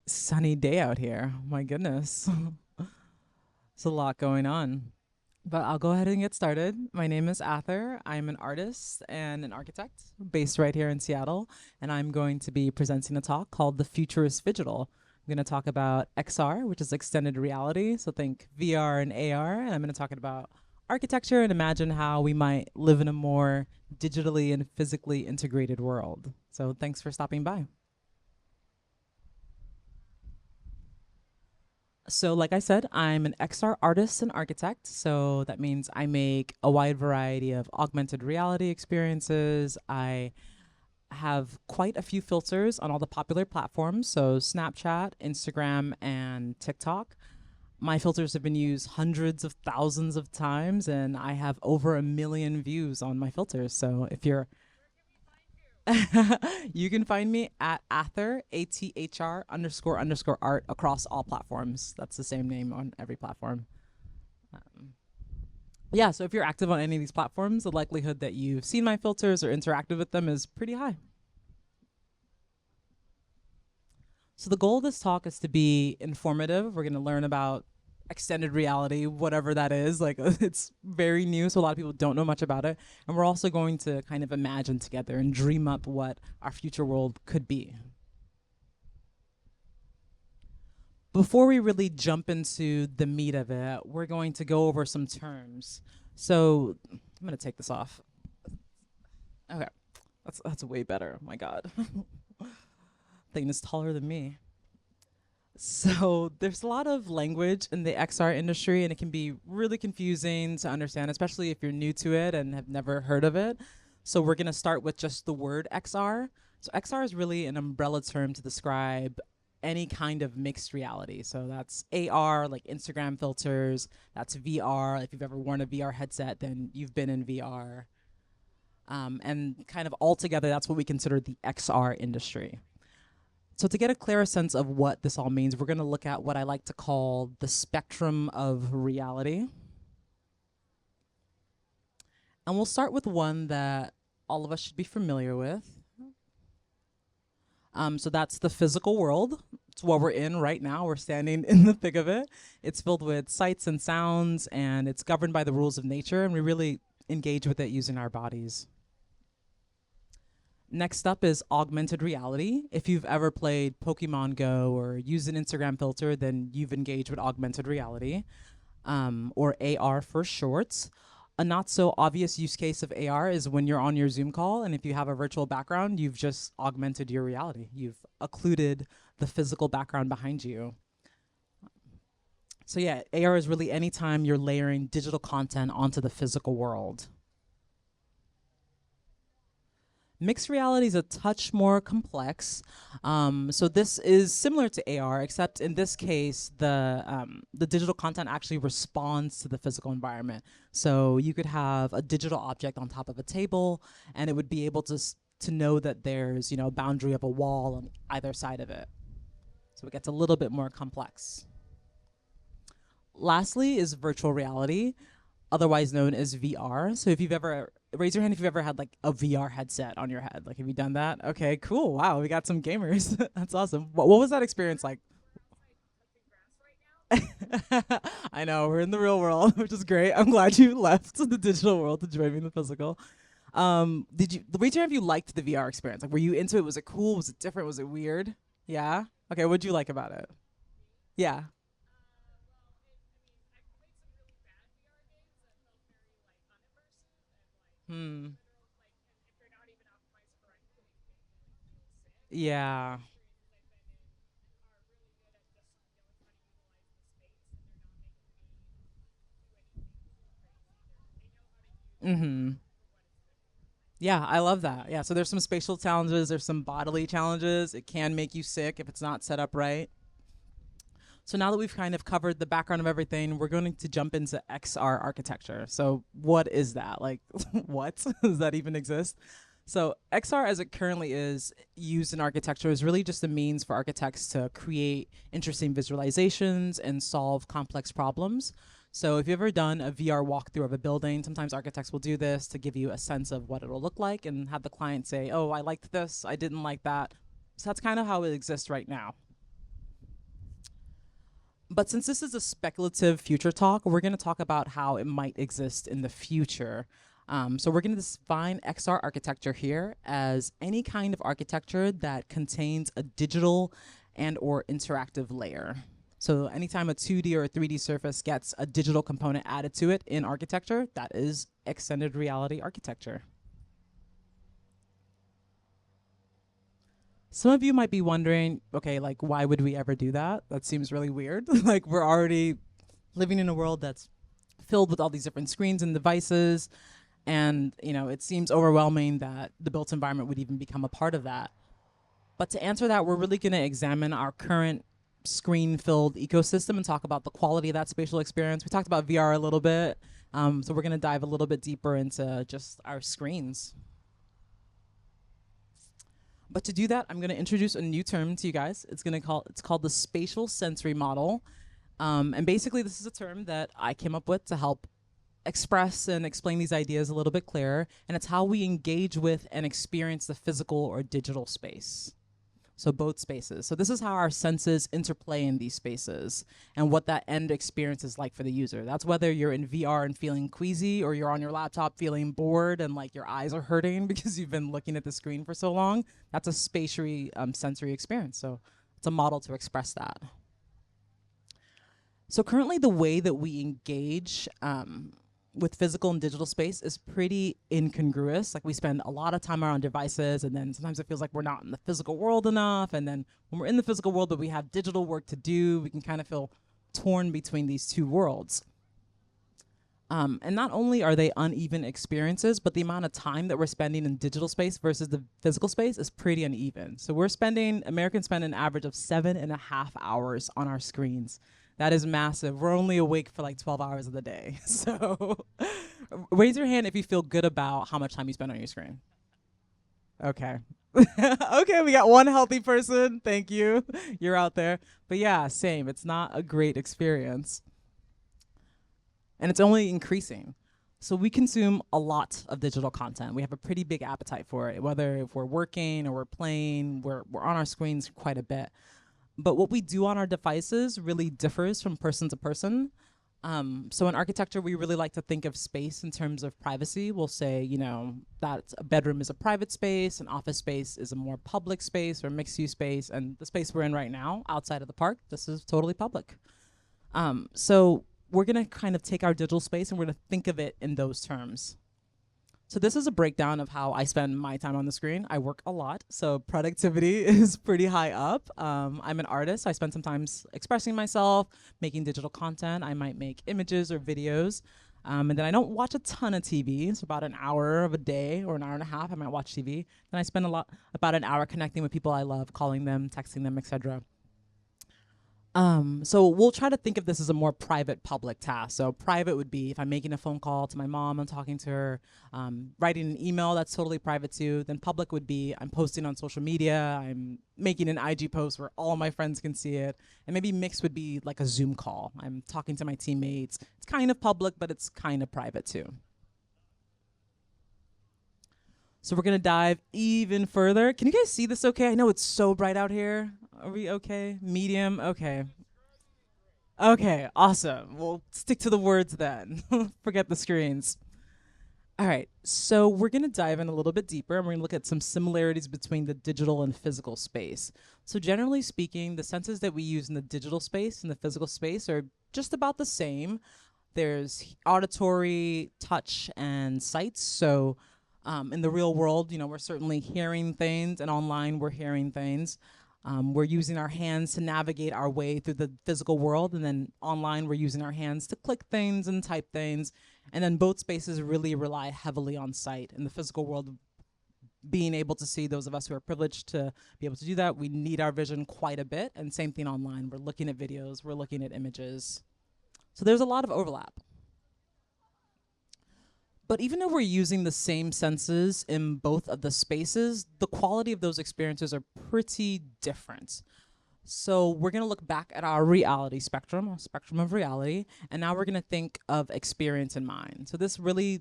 Sunny day out here. My goodness. It's a lot going on. But I'll go ahead and get started. My name is Athr. I'm an artist and an architect based right here in Seattle. And I'm going to be presenting a talk called The Future is Phygital. I'm going to talk about XR, which is extended reality. So think VR and AR. And I'm going to talk about architecture and imagine how we might live in a more digitally and physically integrated world. So thanks for stopping by. So, like I said, I'm an XR artist and architect. So that means I make a wide variety of augmented reality experiences. I have quite a few filters on all the popular platforms. So, Snapchat, Instagram, and TikTok. My filters have been used hundreds of thousands of times, and I have over 1 million views on my filters. So, if you're you can find me at Athr, ATHR __ art across all platforms. That's the same name on every platform. Um, yeah, so if you're active on any of these platforms, the likelihood that you've seen my filters or interacted with them is pretty high. So the goal of this talk is to be informative. We're going to learn about extended reality, whatever that is. Like it's very new, so a lot of people don't know much about it. And we're also going to kind of imagine together and dream up what our future world could be. Before we really jump into the meat of it, we're going to go over some terms. So I'm going to take this off. Okay, that's way better. Oh my God. Thing is taller than me. So there's a lot of language in the XR industry, and it can be really confusing to understand, especially if you're new to it and have never heard of it. So we're going to start with just the word XR. So XR is really an umbrella term to describe any kind of mixed reality. So that's AR, like Instagram filters. That's VR. If you've ever worn a VR headset, then you've been in VR. And kind of altogether, that's what we consider the XR industry. So to get a clearer sense of what this all means, we're going to look at what I like to call the spectrum of reality. And we'll start with one that all of us should be familiar with. So that's the physical world. It's what we're in right now. We're standing in the thick of it. It's filled with sights and sounds, and it's governed by the rules of nature, and we really engage with it using our bodies. Next up is augmented reality. If you've ever played Pokemon Go or used an Instagram filter, then you've engaged with augmented reality, or AR for short. A not so obvious use case of AR is when you're on your Zoom call, and if you have a virtual background, you've just augmented your reality. You've occluded the physical background behind you. So yeah, AR is really anytime you're layering digital content onto the physical world. Mixed reality is a touch more complex. So this is similar to AR, except in this case, the digital content actually responds to the physical environment. So you could have a digital object on top of a table, and it would be able to know that there's a boundary of a wall on either side of it. So it gets a little bit more complex. Lastly is virtual reality, otherwise known as VR. So if you've ever raise your hand if you've ever had like a VR headset on your head. Like, have you done that? Okay, cool. Wow, we got some gamers. That's awesome. What was that experience like? I know we're in the real world, which is great. I'm glad you left the digital world to join me in the physical. Did you raise your hand if you liked the VR experience? Like, were you into it? Was it cool? Was it different? Was it weird? Yeah. Okay, what'd you like about it? Yeah. Hmm. Yeah. Mm-hmm. Yeah, I love that. Yeah, so there's some spatial challenges, there's some bodily challenges. It can make you sick if it's not set up right. So now that we've kind of covered the background of everything, we're going to jump into XR architecture. So what is that? Like, what does that even exist? So XR, as it currently is used in architecture, is really just a means for architects to create interesting visualizations and solve complex problems. So if you've ever done a VR walkthrough of a building, sometimes architects will do this to give you a sense of what it'll look like and have the client say, oh, I liked this, I didn't like that. So that's kind of how it exists right now. But since this is a speculative future talk, we're going to talk about how it might exist in the future. So we're going to define XR architecture here as any kind of architecture that contains a digital and or interactive layer. So anytime a 2D or a 3D surface gets a digital component added to it in architecture, that is extended reality architecture. Some of you might be wondering, okay, like, why would we ever do that? That seems really weird. Like, we're already living in a world that's filled with all these different screens and devices. And, you know, it seems overwhelming that the built environment would even become a part of that. But to answer that, we're really going to examine our current screen-filled ecosystem and talk about the quality of that spatial experience. We talked about VR a little bit, so we're going to dive a little bit deeper into just our screens. But to do that, I'm going to introduce a new term to you guys. It's called the spatial sensory model. And basically, this is a term that I came up with to help express and explain these ideas a little bit clearer. And it's how we engage with and experience the physical or digital space. So both spaces. So this is how our senses interplay in these spaces and what that end experience is like for the user. That's whether you're in VR and feeling queasy, or you're on your laptop feeling bored and like your eyes are hurting because you've been looking at the screen for so long. That's a spatially sensory experience. So it's a model to express that. So currently the way that we engage with physical and digital space is pretty incongruous. Like, we spend a lot of time on devices, and then sometimes it feels like we're not in the physical world enough. And then when we're in the physical world but we have digital work to do, we can kind of feel torn between these two worlds. And not only are they uneven experiences, but the amount of time that we're spending in digital space versus the physical space is pretty uneven. So Americans spend an average of 7.5 hours on our screens. That is massive. We're only awake for like 12 hours of the day. So raise your hand if you feel good about how much time you spend on your screen. Okay. Okay, we got one healthy person. Thank you. You're out there. But yeah, same. It's not a great experience. And it's only increasing. So we consume a lot of digital content. We have a pretty big appetite for it. Whether if we're working or we're playing, we're on our screens quite a bit. But what we do on our devices really differs from person to person. So in architecture, we really like to think of space in terms of privacy. We'll say, you know, that a bedroom is a private space, an office space is a more public space or mixed-use space, and the space we're in right now, outside of the park, this is totally public. So we're going to kind of take our digital space and we're going to think of it in those terms. So this is a breakdown of how I spend my time on the screen. I work a lot, so productivity is pretty high up. I'm an artist. I spend some time expressing myself, making digital content. I might make images or videos. And then I don't watch a ton of TV. So about an hour of a day or an hour and a half, I might watch TV. Then I spend about an hour connecting with people I love, calling them, texting them, etc. So we'll try to think of this as a more private public task. So private would be if I'm making a phone call to my mom, I'm talking to her, writing an email, that's totally private too. Then public would be I'm posting on social media, I'm making an IG post where all my friends can see it. And maybe mixed would be like a Zoom call. I'm talking to my teammates. It's kind of public, but it's kind of private too. So we're gonna dive even further. Can you guys see this okay? I know it's so bright out here. Are we okay? Medium? Okay. Okay, awesome. We'll stick to the words then. Forget the screens. All right, so we're gonna dive in a little bit deeper and we're gonna look at some similarities between the digital and physical space. So generally speaking, the senses that we use in the digital space and the physical space are just about the same. There's auditory, touch, and sights. So in the real world, you know, we're certainly hearing things, and online we're hearing things. We're using our hands to navigate our way through the physical world, and then online we're using our hands to click things and type things. And then both spaces really rely heavily on sight. In the physical world, being able to see, those of us who are privileged to be able to do that, we need our vision quite a bit. And same thing online. We're looking at videos, we're looking at images. So there's a lot of overlap. But even though we're using the same senses in both of the spaces, the quality of those experiences are pretty different. So we're going to look back at our reality spectrum, our spectrum of reality, and now we're going to think of experience in mind. So this really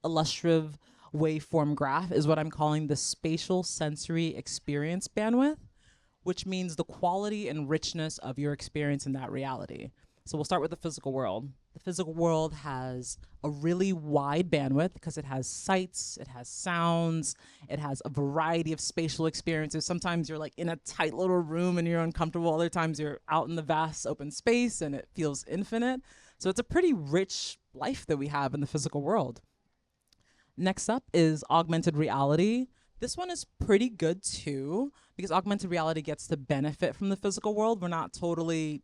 illustrative waveform graph is what I'm calling the spatial sensory experience bandwidth, which means the quality and richness of your experience in that reality. So we'll start with the physical world. The physical world has a really wide bandwidth because it has sights, it has sounds, it has a variety of spatial experiences. Sometimes you're like in a tight little room and you're uncomfortable. Other times you're out in the vast open space and it feels infinite. So it's a pretty rich life that we have in the physical world. Next up is augmented reality. This one is pretty good too, because augmented reality gets to benefit from the physical world. We're not totally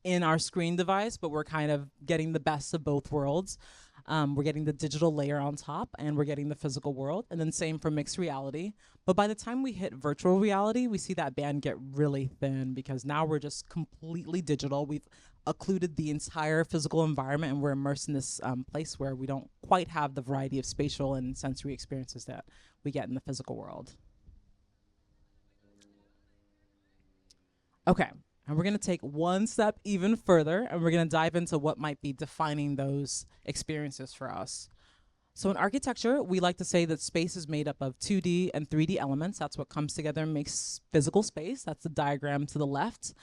in our screen device, but we're kind of getting the best of both worlds. We're getting the digital layer on top and we're getting the physical world, and then same for mixed reality. But by the time we hit virtual reality, we see that band get really thin because now we're just completely digital. We've occluded the entire physical environment and we're immersed in this place where we don't quite have the variety of spatial and sensory experiences that we get in the physical world. Okay, and we're going to take one step even further and we're going to dive into what might be defining those experiences for us. So in architecture, we like to say that space is made up of 2D and 3D elements. That's what comes together and makes physical space. That's the diagram to the left.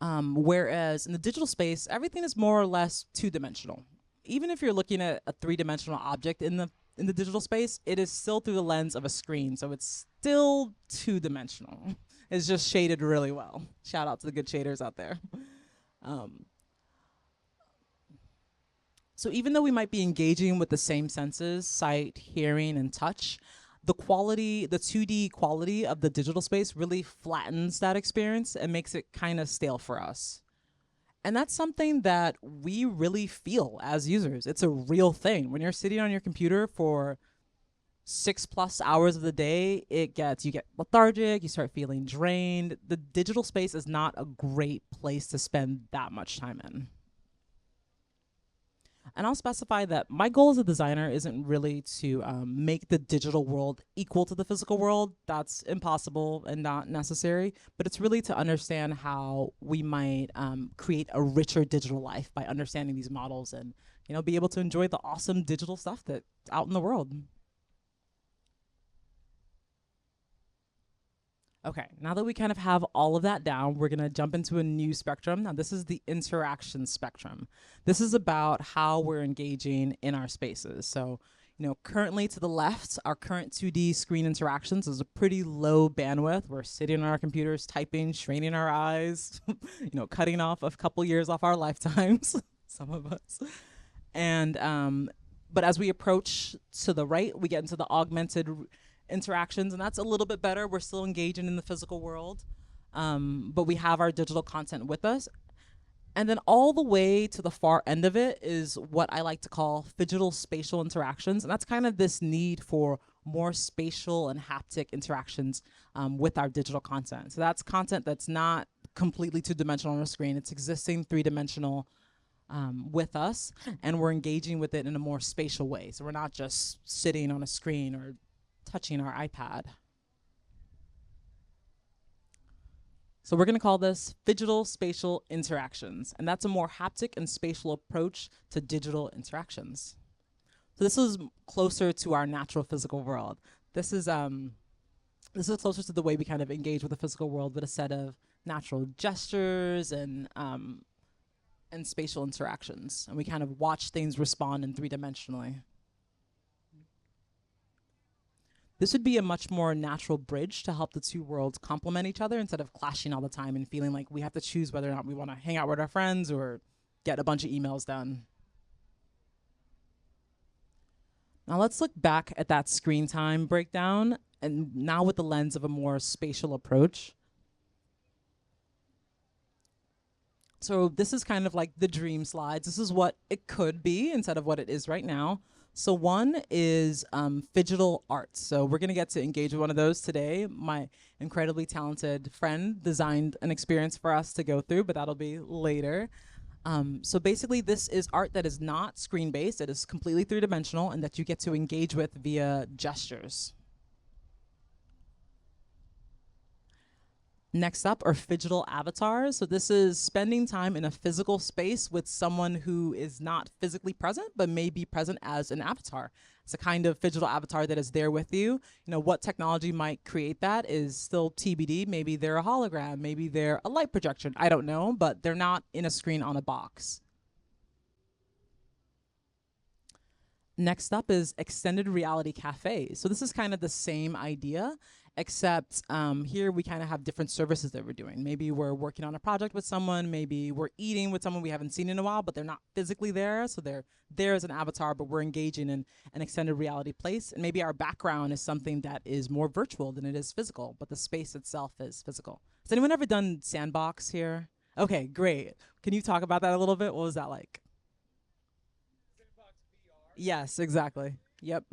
Whereas in the digital space, everything is more or less two-dimensional. Even if you're looking at a three-dimensional object in the digital space, it is still through the lens of a screen, so it's still two-dimensional. It's just shaded really well. Shout out to the good shaders out there. So even though we might be engaging with the same senses, sight, hearing, and touch, the 2D quality of the digital space really flattens that experience and makes it kind of stale for us. And that's something that we really feel as users. It's a real thing. When you're sitting on your computer for 6+ hours of the day, you get lethargic, you start feeling drained. The digital space is not a great place to spend that much time in. And I'll specify that my goal as a designer isn't really to make the digital world equal to the physical world. That's impossible and not necessary. But it's really to understand how we might create a richer digital life by understanding these models and, be able to enjoy the awesome digital stuff that's out in the world. Okay, now that we kind of have all of that down, we're gonna jump into a new spectrum. Now this is the interaction spectrum. This is about how we're engaging in our spaces. So, currently to the left, our current 2D screen interactions is a pretty low bandwidth. We're sitting on our computers, typing, straining our eyes, cutting off a couple years off our lifetimes, some of us. And, but as we approach to the right, we get into the augmented interactions, and that's a little bit better. We're still engaging in the physical world, but we have our digital content with us. And then all the way to the far end of it is what I like to call phygital spatial interactions, and that's kind of this need for more spatial and haptic interactions with our digital content. So that's content that's not completely two-dimensional on a screen. It's existing three-dimensional with us, and we're engaging with it in a more spatial way. So we're not just sitting on a screen or touching our iPad. So we're going to call this phygital spatial interactions, and that's a more haptic and spatial approach to digital interactions. So this is closer to our natural physical world. This is closer to the way we kind of engage with the physical world with a set of natural gestures and spatial interactions, and we kind of watch things respond in three-dimensionally. This would be a much more natural bridge to help the two worlds complement each other instead of clashing all the time and feeling like we have to choose whether or not we want to hang out with our friends or get a bunch of emails done. Now let's look back at that screen time breakdown, and now with the lens of a more spatial approach. So this is kind of like the dream slides. This is what it could be instead of what it is right now. So one is Phygital art. So we're going to get to engage with one of those today. My incredibly talented friend designed an experience for us to go through, but that'll be later. So basically, this is art that is not screen-based. It is completely three-dimensional and that you get to engage with via gestures. Next up are Phygital avatars. So this is spending time in a physical space with someone who is not physically present, but may be present as an avatar. It's a kind of phygital avatar that is there with you. You know, what technology might create that is still TBD. Maybe they're a hologram, maybe they're a light projection. I don't know, but they're not in a screen on a box. Next up is extended reality cafes. So this is kind of the same idea, except here we kind of have different services that we're doing. Maybe we're working on a project with someone, maybe we're eating with someone we haven't seen in a while, but they're not physically there. So they're there as an avatar, but we're engaging in an extended reality place. And maybe our background is something that is more virtual than it is physical, but the space itself is physical. Has anyone ever done Sandbox here? Okay, great. Can you talk about that a little bit? What was that like? Yes, exactly. Yep.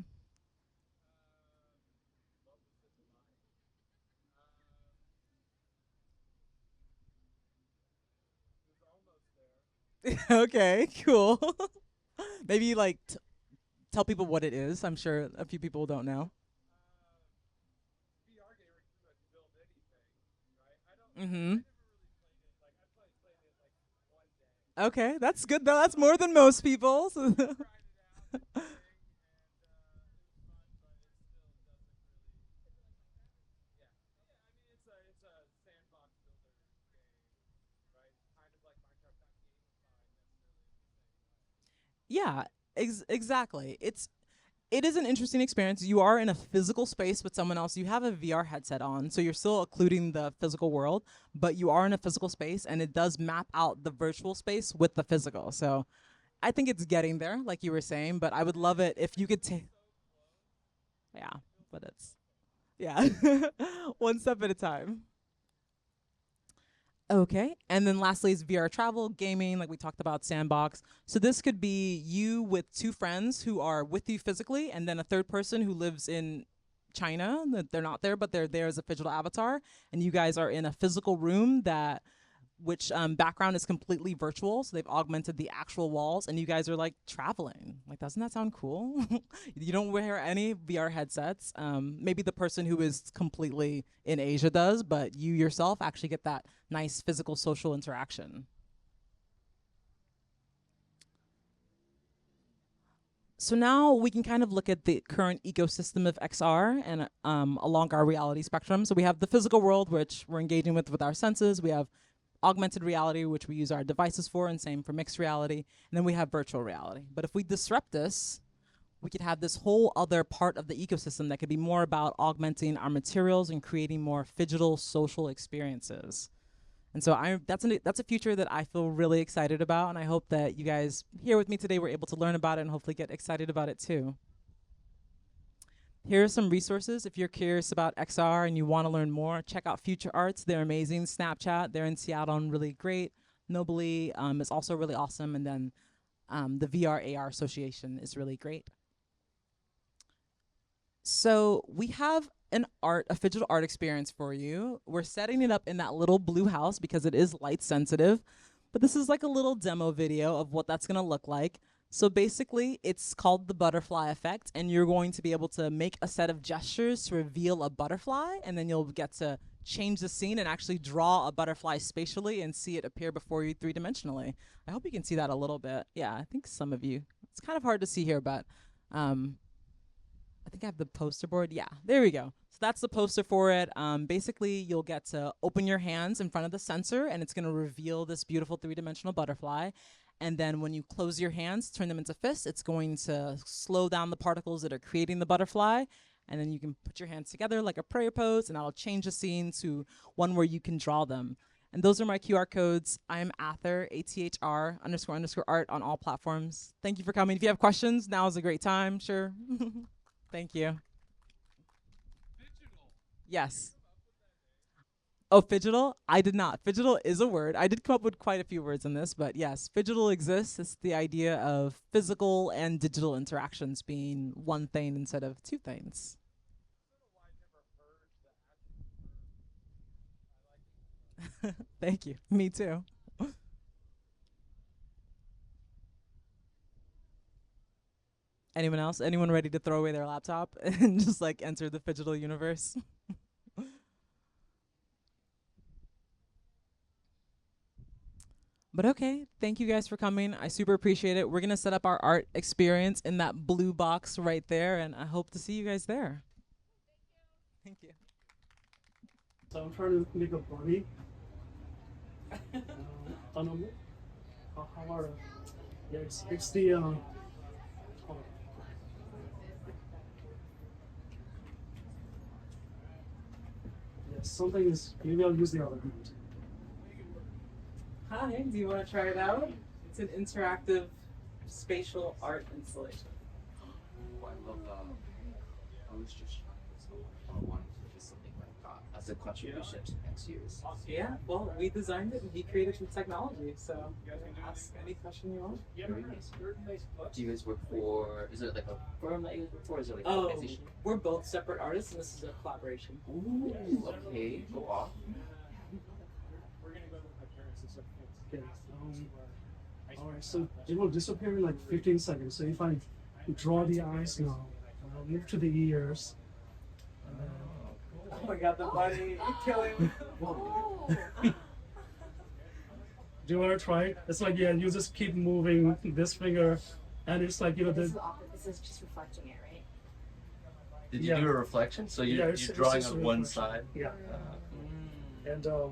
Okay, cool. Maybe like tell people what it is. I'm sure a few people don't know. Mm-hmm. Okay, that's good though. That's more than most people. Yeah, exactly. It is an interesting experience. You are in a physical space with someone else. You have a VR headset on, so you're still occluding the physical world, but you are in a physical space, and it does map out the virtual space with the physical. So I think it's getting there, like you were saying. But I would love it if you could take, yeah, but it's yeah, one step at a time. Okay. And then lastly is VR travel, gaming, like we talked about, sandbox. So this could be you with two friends who are with you physically, and then a third person who lives in China. That they're not there, but they're there as a phygital avatar. And you guys are in a physical room that which background is completely virtual. So they've augmented the actual walls, and you guys are like traveling. Like, doesn't that sound cool? You don't wear any VR headsets. Maybe the person who is completely in Asia does, but you yourself actually get that nice physical social interaction. So now we can kind of look at the current ecosystem of XR and along our reality spectrum. So we have the physical world, which we're engaging with our senses. We have augmented reality, which we use our devices for, and same for mixed reality. And then we have virtual reality. But if we disrupt this, we could have this whole other part of the ecosystem that could be more about augmenting our materials and creating more phygital social experiences. And so that's a future that I feel really excited about, and I hope that you guys here with me today were able to learn about it and hopefully get excited about it too. Here are some resources if you're curious about XR and you want to learn more. Check out Future Arts; they're amazing. Snapchat, they're in Seattle and really great. Nobly is also really awesome, and then the VR AR Association is really great. So we have a phygital art experience for you. We're setting it up in that little blue house because it is light sensitive. But this is like a little demo video of what that's gonna look like. So basically, it's called the butterfly effect, and you're going to be able to make a set of gestures to reveal a butterfly, and then you'll get to change the scene and actually draw a butterfly spatially and see it appear before you three-dimensionally. I hope you can see that a little bit. Yeah, I think some of you. It's kind of hard to see here, but um, I think I have the poster board. Yeah, there we go. So that's the poster for it. Basically, you'll get to open your hands in front of the sensor, and it's going to reveal this beautiful three-dimensional butterfly. And then when you close your hands, turn them into fists, it's going to slow down the particles that are creating the butterfly. And then you can put your hands together like a prayer pose, and that'll change the scene to one where you can draw them. And those are my QR codes. I'm Athr, ATHR underscore underscore art on all platforms. Thank you for coming. If you have questions, now is a great time. Sure. Thank you. Yes. Oh, phygital? I did not. Phygital is a word. I did come up with quite a few words in this, but yes, phygital exists. It's the idea of physical and digital interactions being one thing instead of two things. Thank you. Me too. Anyone else? Anyone ready to throw away their laptop and just like enter the phygital universe? But okay, thank you guys for coming. I super appreciate it. We're going to set up our art experience in that blue box right there, and I hope to see you guys there. Thank you. So I'm trying to make a bunny. Animal. How are yeah, it's the oh, yeah, something is maybe I'll use the other hand. Hi, do you want to try it out? It's an interactive spatial art installation. Oh, I love that. I was just trying to tell I wanted to do something like that as a contribution to next year's. Yeah, well, we designed it and he created the technology, so you guys can ask any question you want. Very nice. Do you guys work for? Is it like a firm that you guys work for? Is it like an Oh, organization? we're both separate artists, and this is a collaboration. Ooh, okay, go off. Okay. Alright, so it will disappear in like 15 seconds. So if I draw the eyes now, I'll move to the ears. And then, Oh my god, the bunny, you're killing me. do you want to try it? It's like, yeah, you just keep moving this finger, and it's like, This the, is opposite. This is just reflecting it, right? Did you Yeah. do a reflection? So Yeah, you're it's drawing just a on one reflection. side. Yeah. Uh,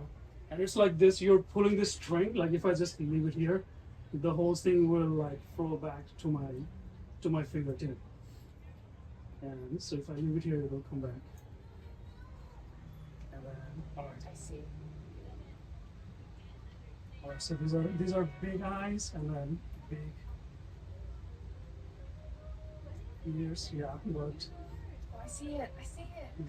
And it's like this, you're pulling this string, like if I just leave it here, the whole thing will like flow back to my fingertip. And so if I leave it here, it will come back. And then, alright. I see. Alright, so these are big eyes and then big ears, yeah, but Oh, I see it. I see it.